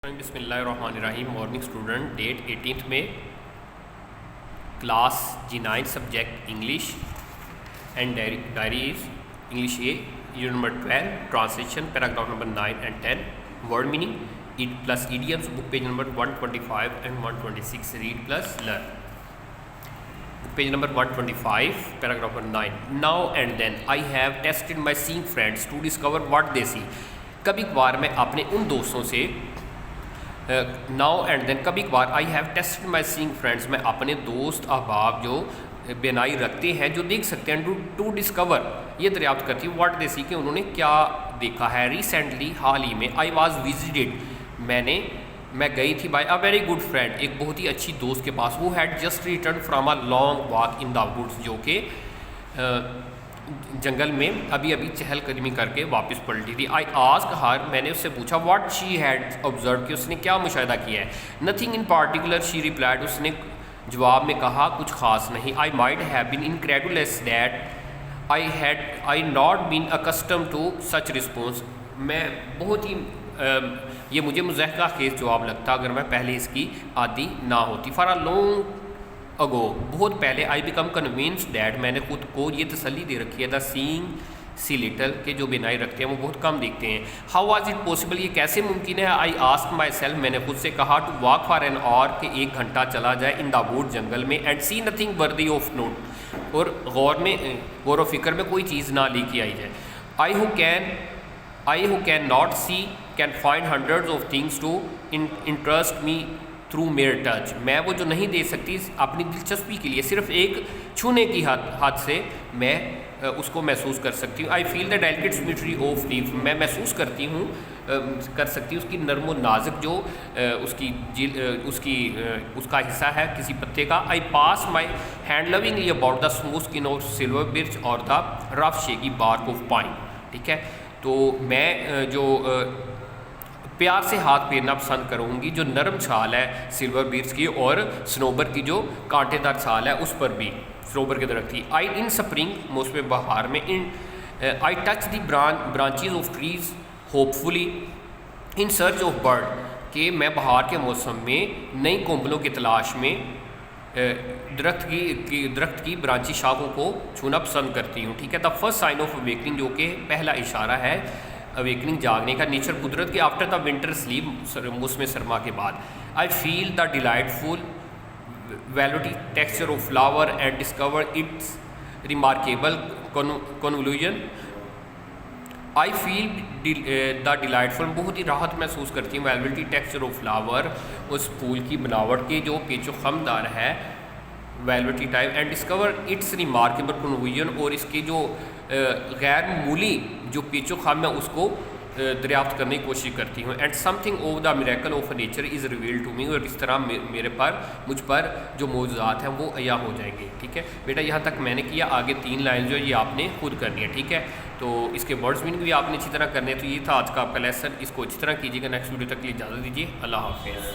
बिस्मिल्लाहिर्रहमानिर्रहीम। Morning student, date 18 में class G9 subject English and diaries English A unit number 12 translation paragraph number 9 and 10 word meaning plus idioms book page number 125 and 126 read plus learn. Book page number 125 paragraph number 9 now and then I have tested my seeing friends to discover what they see. कभी कभार मैं अपने उन दोस्तों से now and then कभी कभार आई have tested my seeing friends, मैं अपने दोस्त अहबाब जो बेनाई रखते हैं, जो देख सकते हैं, टू डिस्कवर ये दरियाफ्त करती हूँ व्हाट दे सी कि उन्होंने क्या देखा है। रिसेंटली हाल ही में आई वॉज विजिटेड मैं गई थी by a very good friend, एक बहुत ही अच्छी दोस्त के पास। वो had just return from a long walk in the woods, जो कि जंगल में अभी अभी चहलकदमी करके वापस पलटी थी। आई आस्क हर, मैंने उससे पूछा व्हाट शी हैड ऑब्जर्व, कि उसने क्या मुशाहिदा किया है। Nothing in particular she replied, उसने जवाब में कहा कुछ खास नहीं। I might have been incredulous that I not been accustom to such response, मैं बहुत ही ये मुझे मुज़हका खेज जवाब लगता अगर मैं पहले इसकी आदी ना होती। फॉर अ लॉन्ग अगो, बहुत पहले, आई बिकम कन्विंस डैट, मैंने खुद को ये तसल्ली दे रखी है, द सीइंग सी लिटल, के जो बिनाई रखते हैं वो बहुत कम देखते हैं। हाउ वाज इट पॉसिबल, ये कैसे मुमकिन है। आई आस्क माई सेल्फ, मैंने खुद से कहा, to walk for an hour, के 1 घंटा चला जाए इन द वुड जंगल में, and see nothing worthy of note, और गौर व फिक्र में कोई चीज़ ना लेके आई जाए। I who can not see can find hundreds of things to interest me through mere touch, मैं वो जो नहीं दे सकती अपनी दिलचस्पी के लिए सिर्फ एक छूने की हाथ से मैं उसको महसूस कर सकती हूँ। आई feel the delicate symmetry of leaf, मैं महसूस करती हूँ कर सकती हूँ उसकी नरम व नाजुक जो उसका हिस्सा है किसी पत्ते का। I pass my hand lovingly about the smooth skin of silver birch और the rough shaggy bark of pine. ठीक है, तो मैं जो प्यार से हाथ फेरना पसंद करूँगी जो नरम छाल है सिल्वर बीर्च की और स्नोबर की जो कांटेदार छाल है उस पर भी स्नोबर के दरख्त की। आई इन स्प्रिंग, मौसम बहार में, I touch the branches of trees hopefully in search of bird, कि मैं बहार के मौसम में नई कोंबलों की तलाश में दरख्त की ब्रांची शाखों को छूना पसंद करती हूँ। ठीक है, the first sign of awakening, जो कि पहला इशारा है अवेकनिंग जागने का, नेचर कुदरत की, आफ्टर द विंटर स्लीप, मौसम सरमा के बाद। I feel the delightful velvety texture of flower and discover its remarkable convolution. I feel the delightful, बहुत ही राहत महसूस करती हूँ, वेल्वेटी टेक्सचर ऑफ फ्लावर, उस फूल की बनावट के जो पेचो खमदार है velvety type, and discover its remarkable convolution, और इसके जो गैर मामूली जो पेचो खाम है उसको दरियाफ्त करने की कोशिश करती हूँ। And something of the miracle of nature is reveal to me, और इस तरह मुझ पर जो मौजूदात हैं वो अया हो जाएंगे। ठीक है बेटा, यहाँ तक मैंने किया, आगे 3 लाइन जो ये आपने खुद करनी है। ठीक है, तो इसके वर्ड्स मीनिंग भी आपने अच्छी तरह करने हैं। तो ये था आज का आपका लेसन, इसको अच्छी तरह कीजिएगा। नेक्स्ट वीडियो तक के लिए इजाज़त दीजिए, अल्लाह हाफिज़।